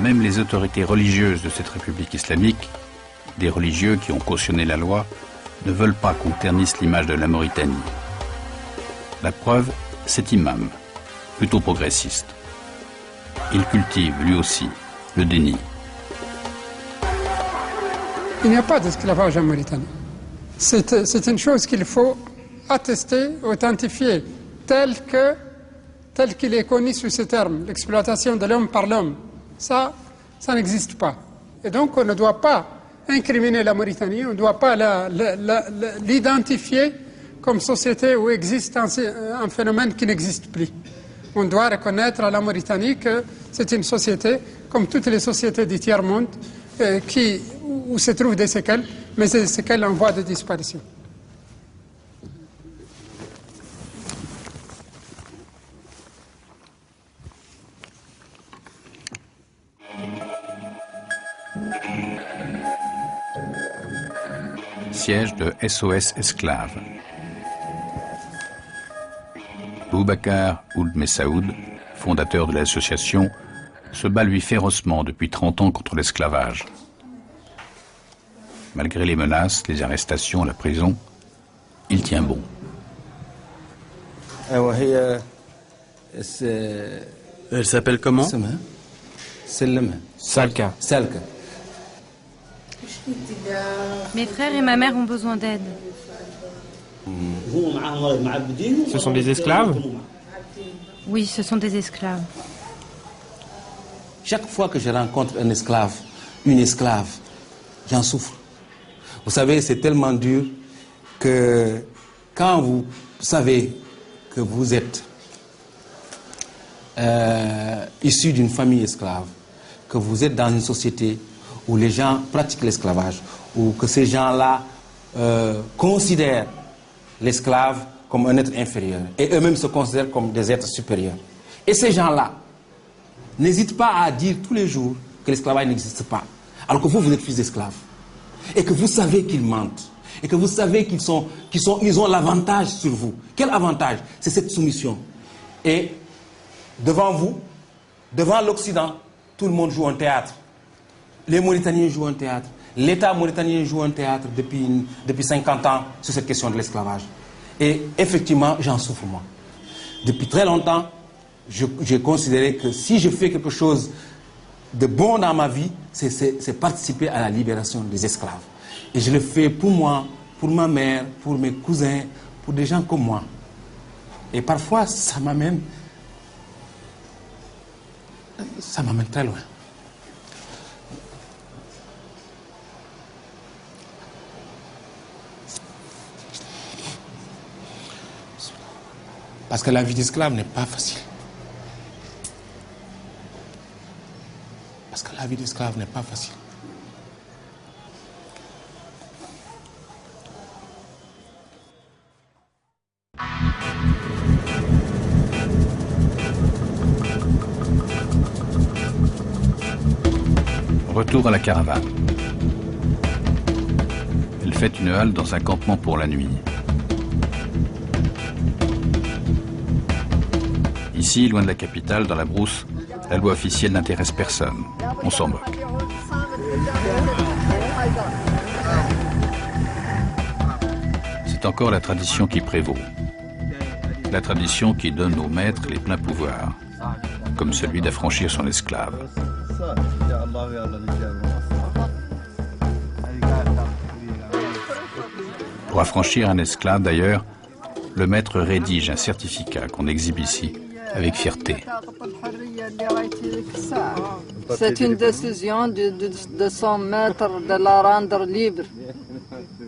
Même les autorités religieuses de cette république islamique, des religieux qui ont cautionné la loi, ne veulent pas qu'on ternisse l'image de la Mauritanie. La preuve, cet imam, plutôt progressiste. Il cultive, lui aussi, le déni. Il n'y a pas d'esclavage en Mauritanie. C'est une chose qu'il faut attester, authentifier, tel qu'il est connu sous ce terme, l'exploitation de l'homme par l'homme. Ça n'existe pas. Et donc on ne doit pas incriminer la Mauritanie, on ne doit pas l'identifier comme société où existe un phénomène qui n'existe plus. On doit reconnaître à la Mauritanie que c'est une société, comme toutes les sociétés du tiers-monde, où se trouvent des séquelles, mais des séquelles en voie de disparition. Siège de SOS Esclaves. Boubacar Ould Messaoud, fondateur de l'association, se bat lui férocement depuis 30 ans contre l'esclavage. Malgré les menaces, les arrestations, la prison, il tient bon. Elle s'appelle comment? Salka. Mes frères et ma mère ont besoin d'aide. Ce sont des esclaves? Oui, ce sont des esclaves. Chaque fois que je rencontre un esclave, une esclave, j'en souffre. Vous savez, c'est tellement dur que quand vous savez que vous êtes issu d'une famille esclave, que vous êtes dans une société où les gens pratiquent l'esclavage, ou que ces gens-là considèrent l'esclave comme un être inférieur, et eux-mêmes se considèrent comme des êtres supérieurs. Et ces gens-là n'hésitent pas à dire tous les jours que l'esclavage n'existe pas, alors que vous êtes fils d'esclaves, et que vous savez qu'ils mentent, et que vous savez qu'ils ont l'avantage sur vous. Quel avantage? C'est cette soumission. Et devant vous, devant l'Occident, tout le monde joue un théâtre. Les Mauritaniens jouent un théâtre. L'État mauritanien joue un théâtre depuis 50 ans sur cette question de l'esclavage. Et effectivement, j'en souffre moi. Depuis très longtemps, j'ai considéré que si je fais quelque chose de bon dans ma vie, c'est participer à la libération des esclaves. Et je le fais pour moi, pour ma mère, pour mes cousins, pour des gens comme moi. Et parfois, ça m'amène très loin. Parce que la vie d'esclave n'est pas facile. Parce que la vie d'esclave n'est pas facile. Retour à la caravane. Elle fait une halte dans un campement pour la nuit. Ici, loin de la capitale, dans la brousse, la loi officielle n'intéresse personne. On s'en moque. C'est encore la tradition qui prévaut. La tradition qui donne aux maîtres les pleins pouvoirs, comme celui d'affranchir son esclave. Pour affranchir un esclave, d'ailleurs, le maître rédige un certificat qu'on exhibe ici avec fierté. C'est une décision de son maître de la rendre libre.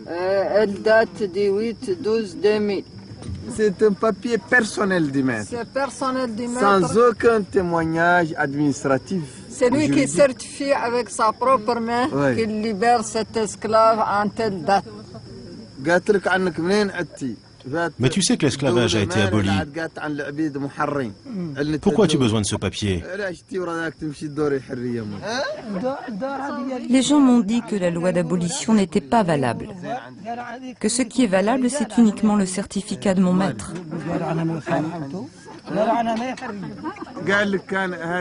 Elle date du 8-12-2000. C'est un papier personnel du maître. C'est personnel du maître. Sans aucun témoignage administratif. C'est lui qui certifie avec sa propre main qu'il libère cet esclave en telle date. Mais tu sais que l'esclavage a été aboli. Pourquoi as-tu besoin de ce papier? Les gens m'ont dit que la loi d'abolition n'était pas valable. Que ce qui est valable, c'est uniquement le certificat de mon maître.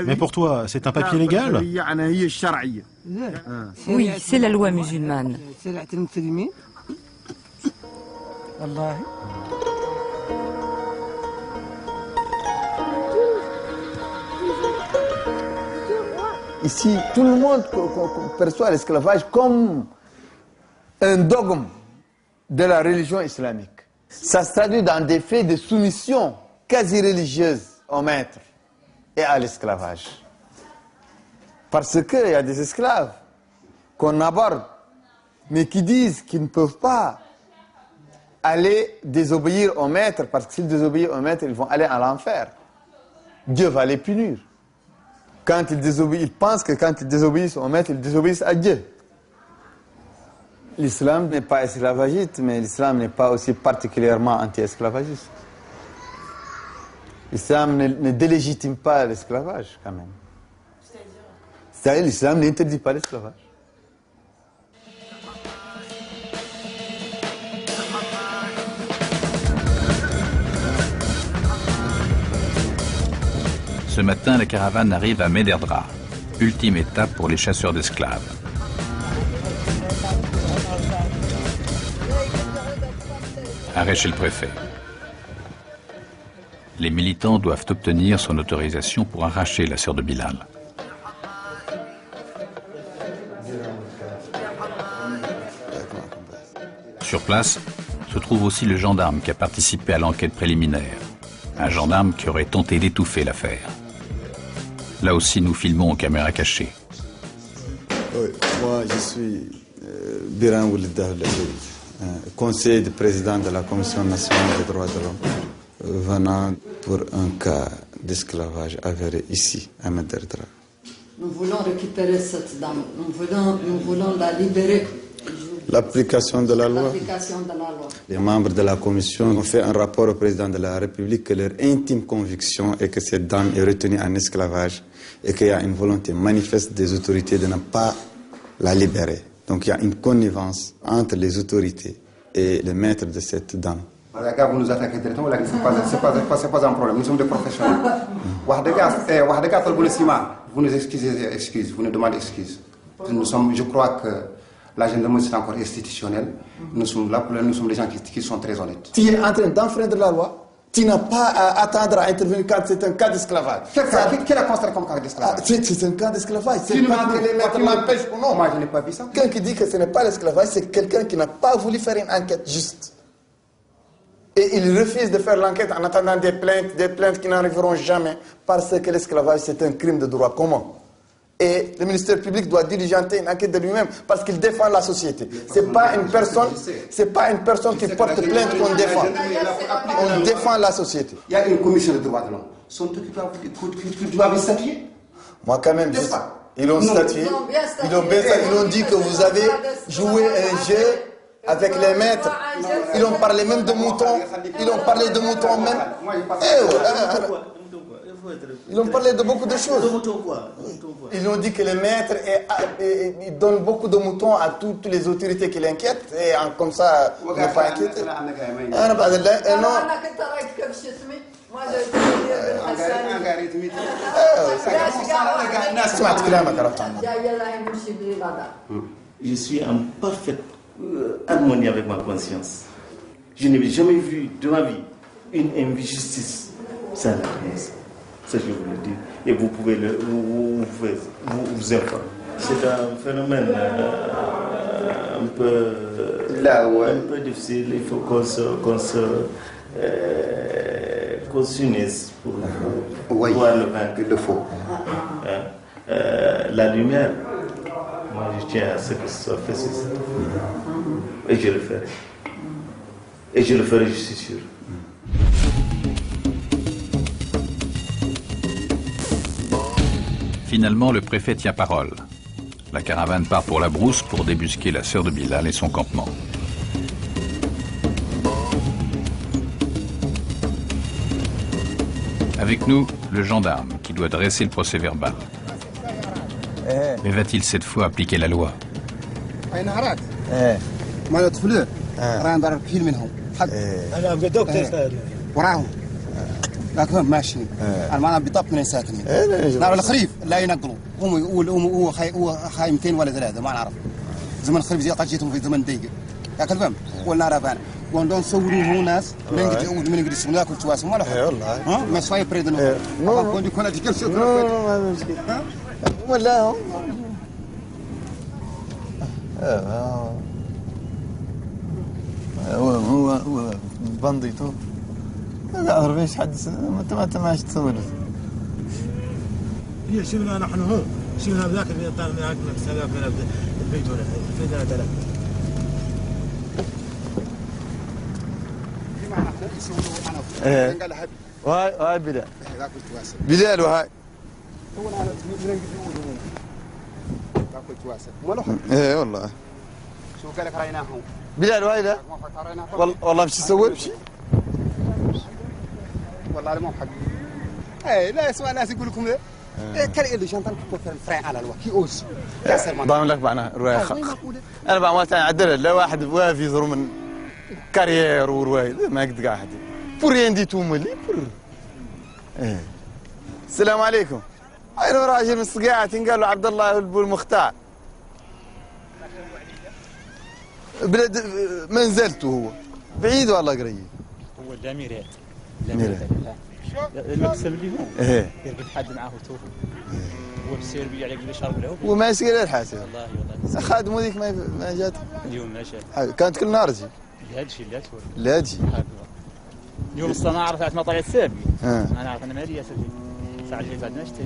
Mais pour toi, c'est un papier légal? Oui, c'est la loi musulmane. Ici, tout le monde perçoit l'esclavage comme un dogme de la religion islamique. Ça se traduit dans des faits de soumission quasi religieuse au maître et à l'esclavage. Parce qu'il y a des esclaves qu'on aborde, mais qui disent qu'ils ne peuvent pas aller désobéir au maître, parce que s'ils désobéissent au maître, ils vont aller à l'enfer. Dieu va les punir. Quand ils pensent que quand ils désobéissent au maître, ils désobéissent à Dieu. L'islam n'est pas esclavagiste, mais l'islam n'est pas aussi particulièrement anti-esclavagiste. L'islam ne délégitime pas l'esclavage, quand même. C'est-à-dire l'islam n'interdit pas l'esclavage. Ce matin, la caravane arrive à Mederdra, ultime étape pour les chasseurs d'esclaves. Arrêt chez le préfet. Les militants doivent obtenir son autorisation pour arracher la sœur de Bilal. Sur place se trouve aussi le gendarme qui a participé à l'enquête préliminaire. Un gendarme qui aurait tenté d'étouffer l'affaire. Là aussi, nous filmons aux caméras cachées. Oui, moi je suis Biran Oulidah, conseiller du président de la Commission nationale des droits de l'homme, venant pour un cas d'esclavage avéré ici, à Mederdra. Nous voulons récupérer cette dame, nous voulons la libérer. L'application de la loi. L'application de la loi. Les membres de la commission ont fait un rapport au président de la République que leur intime conviction est que cette dame est retenue en esclavage et qu'il y a une volonté manifeste des autorités de ne pas la libérer. Donc il y a une connivence entre les autorités et le maître de cette dame. Vous nous attaquez directement, c'est pas un problème, nous sommes des professionnels. Vous nous excusez, vous nous demandez excuses. Je crois que la gendarmerie c'est encore institutionnel. Nous sommes là, nous sommes des gens qui sont très honnêtes. Tu es en train d'enfreindre la loi. Tu n'as pas à attendre à intervenir quand c'est un cas d'esclavage. Quel est considéré comme cas d'esclavage? C'est un cas d'esclavage. C'est pas que les maîtres l'empêchent ou non. Moi, je n'ai pas vu ça. Quelqu'un qui dit que ce n'est pas l'esclavage, c'est quelqu'un qui n'a pas voulu faire une enquête juste. Et il refuse de faire l'enquête en attendant des plaintes qui n'arriveront jamais, parce que l'esclavage, c'est un crime de droit commun. Et le ministère public doit diligenter une enquête de lui-même parce qu'il défend la société. C'est pas une personne qui porte plainte qu'on défend. On défend la société. Il y a une commission de droits de l'homme. Sont occupés qui doivent statuer. Moi quand même, ils ont statué. Ils ont dit que vous avez joué un jeu avec les maîtres. Ils ont parlé même de moutons. Ils ont parlé de moutons même. Ils ont parlé de beaucoup de choses. Ils ont dit que les maîtres ils donnent beaucoup de moutons à toutes les autorités qui l'inquiètent et comme ça, ne pas inquiéter. Je suis en parfaite harmonie avec ma conscience. Je n'ai jamais vu de ma vie une injustice sans la créance. Ça, je vous le dis. Et vous pouvez vous informer. C'est un phénomène un peu difficile. Il faut qu'on s'unisse pour voir le vaincre. Il le faut. La lumière, moi je tiens à ce que ce soit fait. Et je le ferai. Et je le ferai, je suis sûr. Finalement, le préfet tient parole. La caravane part pour la brousse pour débusquer la sœur de Bilal et son campement. Avec nous, le gendarme qui doit dresser le procès-verbal. Mais va-t-il cette fois appliquer la loi? لكن ماشيين المعنى بطاق من ساكنين نعرف الخريف لا ينقلوا هو خاي 200 ولا 3 ما نعرف زمن الخريف زي قجيتهم في زمن دقيقه يا كلفهم ولا نعرف انا وندون نصوروا هو ناس من انجليز ناكل تواسم ولا حاجه والله ها ما شويه بريد نو كون يكون هذيك كلشي ولا هو بنديتو لا أعرف إيش حدث أنت ما إيش تسوي له هي شفنا نحن هون شفنا ذاك اللي طال من عندنا بسبب من البيت ولا فينا دلك إيه وهاي بلال بلال وهاي هو أنا باكل تواسل ولا حد إيه والله شو قال لك رايناهم بلال وهاي لا والله مش تسوي بشيء والله مو حق اي لا يسمع الناس يقول لكم ايه كان اللي شنطن كفر الفرع على الوكي اوس ضامن لك معنا روايه انا بعملت عدل لا واحد وافي يزرو من كارير وروايه ما قد قاعد بور يندي توملي بور ايه السلام عليكم اين راجل من الصقاعات قال له عبد الله ابو المختار بلد منزلته هو بعيد والله قريب هو الاميرات المكسب اللي هو يربط حد معاه توفى هو بيصير بيجي عليك بيشرب له وما يسقي الحاسب والله خادمه ذيك ما جات اليوم ما جات كانت كل نهار تجي هذا الشيء لا تفور لا تجي اليوم الصناعه رفعت ما طلعت السابق انا عارف انا مالي يا سيدي الساعه اللي بعدنا شتي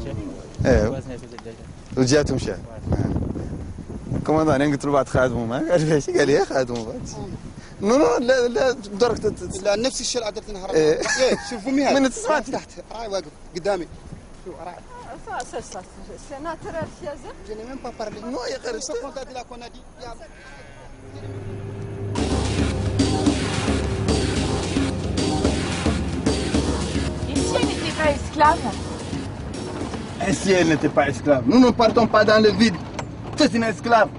وزنها في الدجاج وجات ومشى كمان انا قلت له بعد خادمه ما قال ليش قال لي خادمه بعد نو لا درجة لا نفس الشيء اللي عدلت نهار ايه شوفوا مين من تسمع تحت راي واقف قدامي شو راي سناتر السياسة جيني مين بابارلي نو يا غير سو كنت ادي لا كنا دي Ici, elle n'était pas esclave. Ici, elle n'était pas esclave. Nous ne partons pas dans le vide. C'est une esclave.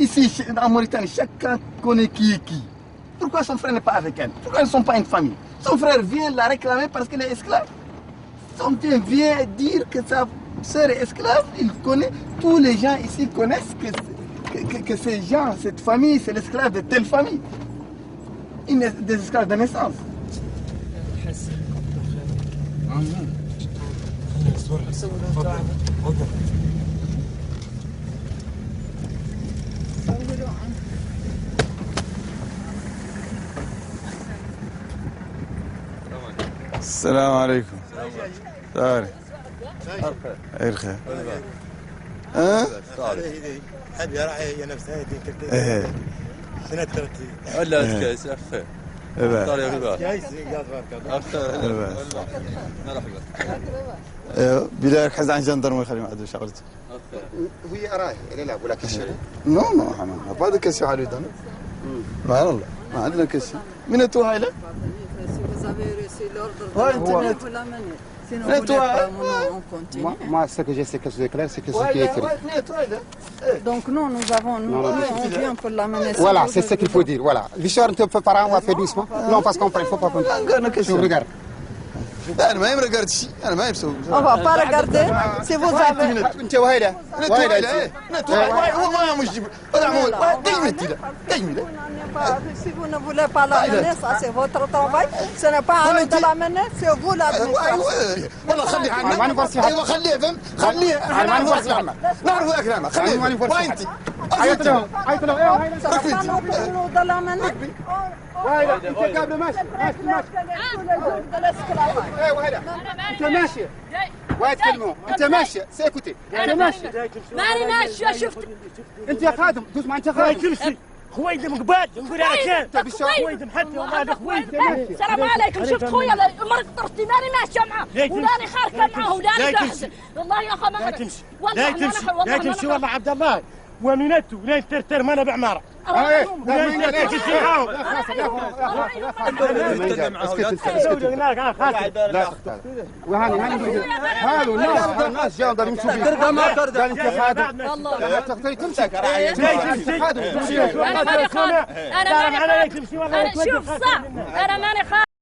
Ici, en Mauritanie, chacun connaît qui est qui. Pourquoi son frère n'est pas avec elle? Pourquoi ils ne sont pas une famille? Son frère vient la réclamer parce qu'elle est esclave. Son père vient dire que sa sœur est esclave. Il connaît, tous les gens ici connaissent que ces gens, cette famille, c'est l'esclave de telle famille. Des esclaves de naissance. السلام عليكم. ساري. خير خير. ها؟ هذه راعي هي نفسها هذيك. ايه. سنة 30. ولا كاس اخي. بلا حز عن جندرمي يخلي ما عنده شغلته. هي راي لا ولا كشي. نو ما هذا كشي على يدنا. ما والله ما عندنا كشي. من تو هاي لا؟ Moi, ce que je sais que c'est clair, c'est que ce qui est écrit. Donc nous avons, on vient pour l'amener. Voilà, c'est ce qu'il faut dire. Voilà. Richard, tu peux parler, on va faire doucement. Non, parce qu'on ne faut pas prendre. Regarde. أنا ما يمرقرت شيء، أنا ما يبسو. On va pas regarder. Si vous avez. أنت وهيدا. أنت وهيدا. مش جيب. Si vous ne voulez pas l'amener, ça c'est votre travail. Ce n'est pas à nous de l'amener, c'est vous l'administration. والله خليه عنا. ما نفرسي. أيوة خليه فهم. خليه. ما نفرسي عنا. نعرف أكلامه. خليه. ما نفرسي. وين أنت؟ عيط له. عيط له. Ce n'est pas nous de l'amener. وهيدا. أنت قبل ماشي. انت ماشي وايد كلمه انت ماشي سيكوتي انت ماشي ماني ماشيه شفت انت يا خادم دوس مع انت خادم كل شيء خويدم قبال نقول لك كان خويدم حتى وما خويدم السلام عليكم شفت خويا مرت طرتي ماني ماشيه معاه ولاني خارجه معاه ولاني جاهزه والله يا اخي ما لا تمشي والله عبد الله ومنتو لا ترتر ما انا بعماره الناس جاوا بدهم يمشوا فيه ما قال انت خادم تقدري تمشي انا ماني خادم انا شوف صح انا ماني خادم